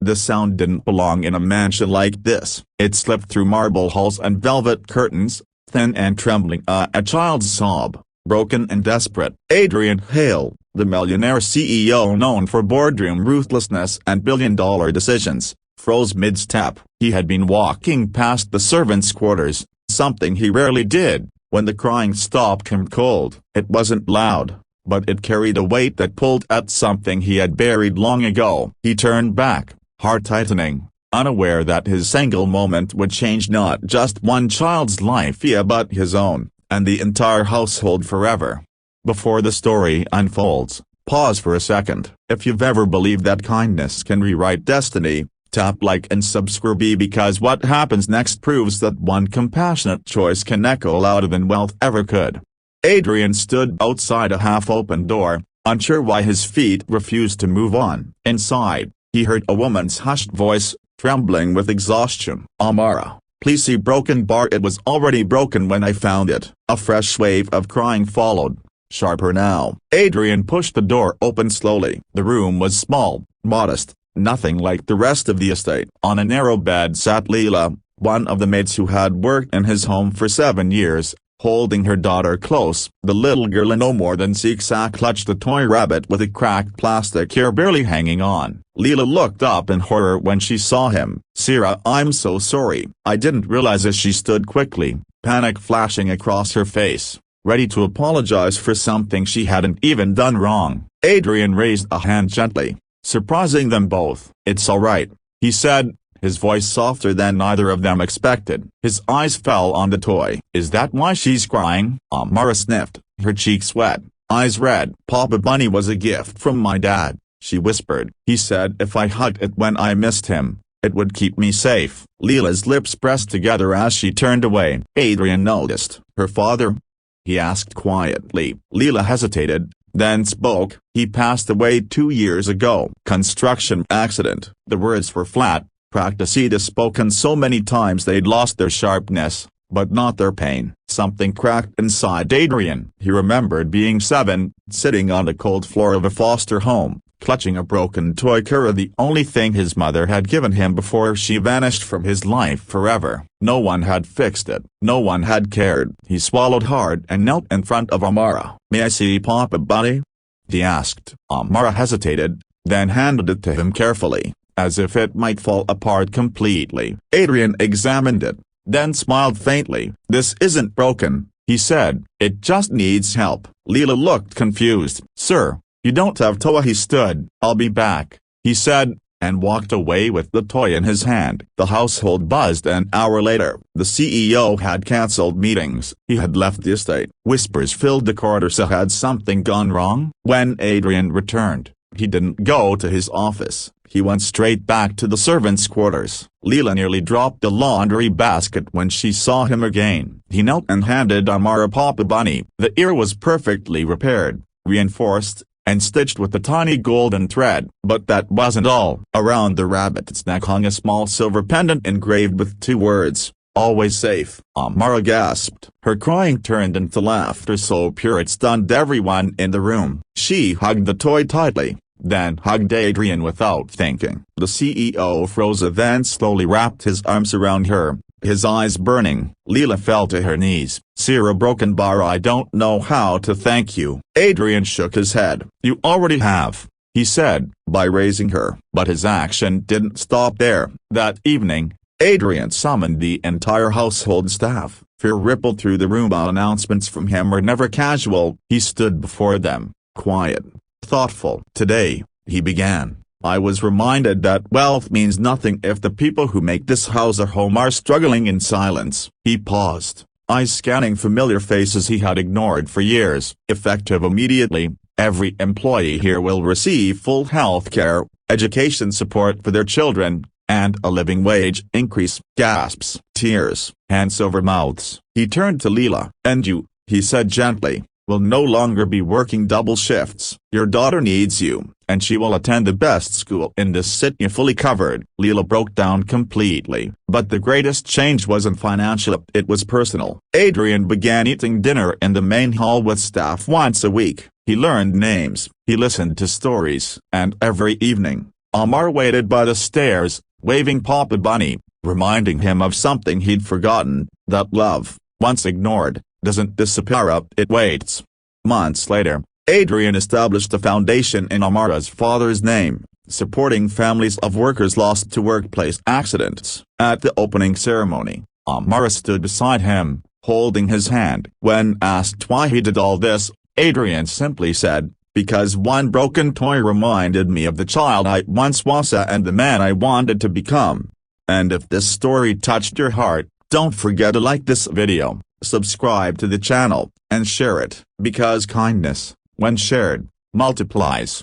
The sound didn't belong in a mansion like this. It slipped through marble halls and velvet curtains, thin and trembling, a child's sob, broken and desperate. Adrian Hale, the millionaire CEO known for boardroom ruthlessness and billion-dollar decisions, froze mid-step. He had been walking past the servants' quarters, something he rarely did, when the crying stopped him cold. It wasn't loud, but it carried a weight that pulled at something he had buried long ago. He turned back, heart tightening, unaware that his single moment would change not just one child's life but his own, and the entire household forever. Before the story unfolds, pause for a second. If you've ever believed that kindness can rewrite destiny, tap like and subscribe, because what happens next proves that one compassionate choice can echo louder than wealth ever could. Adrian stood outside a half-open door, unsure why his feet refused to move on. Inside, he heard a woman's hushed voice, trembling with exhaustion. "Amara, please see broken bar." It was already broken when I found it. A fresh wave of crying followed, sharper now. Adrian pushed the door open slowly. The room was small, modest, nothing like the rest of the estate. On a narrow bed sat Leela, one of the maids who had worked in his home for 7 years, holding her daughter close. The little girl in no more than zigzag clutched a toy rabbit with a cracked plastic ear barely hanging on. Leela looked up in horror when she saw him. "Sira, I'm so sorry. I didn't realize." As she stood quickly, panic flashing across her face, ready to apologize for something she hadn't even done wrong. Adrian raised a hand gently, surprising them both. "It's all right," he said, his voice softer than either of them expected. His eyes fell on the toy. "Is that why she's crying?" Amara sniffed, her cheeks wet, eyes red. "Papa Bunny was a gift from my dad," she whispered. "He said if I hugged it when I missed him, it would keep me safe." Leela's lips pressed together as she turned away. Adrian noticed. "Her father?" he asked quietly. Leela hesitated, then spoke. "He passed away 2 years ago. Construction accident." The words were flat, practiced, spoken so many times they'd lost their sharpness, but not their pain. Something cracked inside Adrian. He remembered being 7, sitting on the cold floor of a foster home, clutching a broken toy car, the only thing his mother had given him before she vanished from his life forever. No one had fixed it. No one had cared. He swallowed hard and knelt in front of Amara. "May I see Papa Bunny?" he asked. Amara hesitated, then handed it to him carefully, as if it might fall apart completely. Adrian examined it, then smiled faintly. "This isn't broken," he said. "It just needs help." Leela looked confused. "Sir, you don't have toy." He stood. "I'll be back," he said, and walked away with the toy in his hand. The household buzzed. An hour later, the CEO had cancelled meetings. He had left the estate. Whispers filled the corridors. Had something gone wrong? When Adrian returned, he didn't go to his office. He went straight back to the servants' quarters. Leela nearly dropped the laundry basket when she saw him again. He knelt and handed Amara Papa Bunny. The ear was perfectly repaired, reinforced, and stitched with a tiny golden thread. But that wasn't all. Around the rabbit's neck hung a small silver pendant engraved with 2 words, "Always safe." Amara gasped. Her crying turned into laughter so pure it stunned everyone in the room. She hugged the toy tightly, then hugged Adrian without thinking. The CEO froze, then slowly wrapped his arms around her, his eyes burning. Leela fell to her knees. "Sira broken bar, I don't know how to thank you." Adrian shook his head. "You already have," he said, by raising her. But his action didn't stop there. That evening, Adrian summoned the entire household staff. Fear rippled through the room. Announcements from him were never casual. He stood before them, quiet, thoughtful. "Today," he began, "I was reminded that wealth means nothing if the people who make this house a home are struggling in silence." He paused, eyes scanning familiar faces he had ignored for years. "Effective immediately, every employee here will receive full health care, education support for their children, and a living wage increase." Gasps, tears, hands over mouths. He turned to Leela. "And you," he said gently, "will no longer be working double shifts. Your daughter needs you, and she will attend the best school in this city." Fully covered. Leela broke down completely. But the greatest change wasn't financial, it was personal. Adrian began eating dinner in the main hall with staff once a week. He learned names, he listened to stories, and every evening, Amar waited by the stairs, waving Papa Bunny, reminding him of something he'd forgotten, that love, once ignored, doesn't disappear, it waits. Months later, Adrian established a foundation in Amara's father's name, supporting families of workers lost to workplace accidents. At the opening ceremony, Amara stood beside him, holding his hand. When asked why he did all this, Adrian simply said, "Because one broken toy reminded me of the child I once was and the man I wanted to become." And if this story touched your heart, don't forget to like this video, subscribe to the channel, and share it, because kindness, when shared, multiplies.